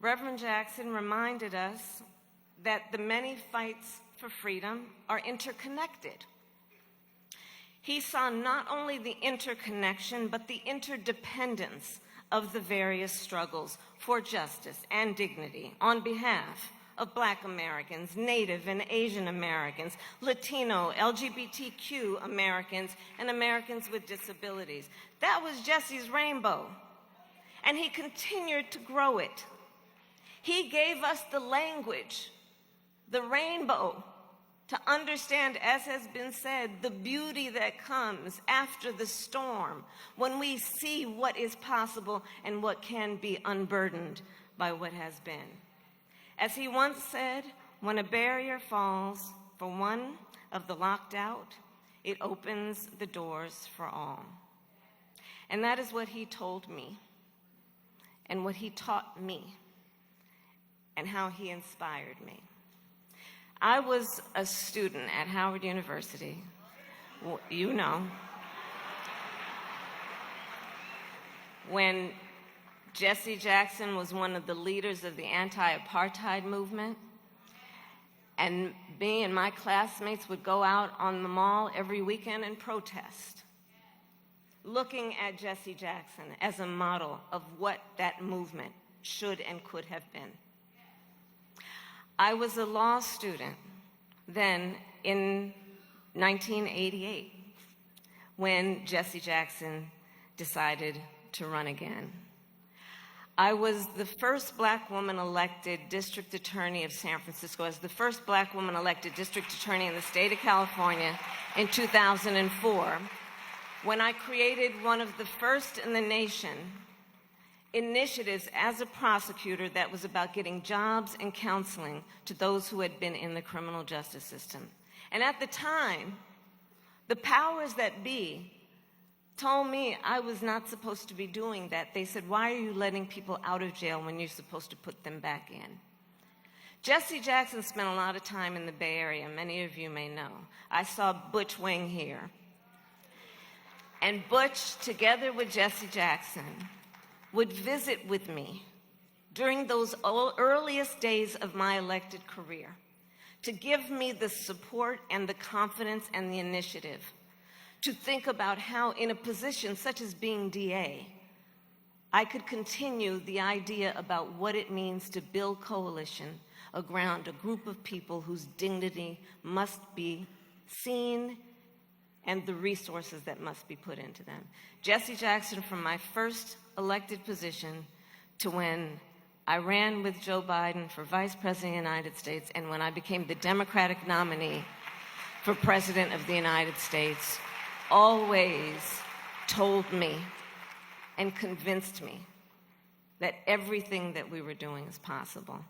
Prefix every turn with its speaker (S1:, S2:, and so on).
S1: Reverend Jackson reminded us that the many fights for freedom are interconnected. He saw not only the interconnection, but the interdependence of the various struggles for justice and dignity on behalf of Black Americans, Native and Asian Americans, Latino, LGBTQ Americans, and Americans with disabilities. That was Jesse's rainbow, and he continued to grow it. He gave us the language, the rainbow, to understand, as has been said, the beauty that comes after the storm when we see what is possible and what can be unburdened by what has been. As he once said, when a barrier falls for one of the locked out, it opens the doors for all. And that is what he told me, and what he taught me, and how he inspired me. I was a student at Howard University, you know, when Jesse Jackson was one of the leaders of the anti-apartheid movement, and me and my classmates would go out on the mall every weekend and protest, looking at Jesse Jackson as a model of what that movement should and could have been. I was a law student then in 1988 when Jesse Jackson decided to run again. I was the first Black woman elected district attorney of San Francisco. I was the first Black woman elected district attorney in the state of California in 2004, when I created one of the first in the nation initiatives as a prosecutor that was about getting jobs and counseling to those who had been in the criminal justice system. And at the time, the powers that be told me I was not supposed to be doing that. They said, "Why are you letting people out of jail when you're supposed to put them back in?" Jesse Jackson spent a lot of time in the Bay Area. Many of you may know. I saw Butch Wing here. And Butch, together with Jesse Jackson, would visit with me during those earliest days of my elected career to give me the support and the confidence and the initiative to think about how, in a position such as being DA, I could continue the idea about what it means to build coalition around a group of people whose dignity must be seen and the resources that must be put into them. Jesse Jackson, from my first elected position to when I ran with Joe Biden for Vice President of the United States, and when I became the Democratic nominee for President of the United States, always told me and convinced me that everything that we were doing is possible.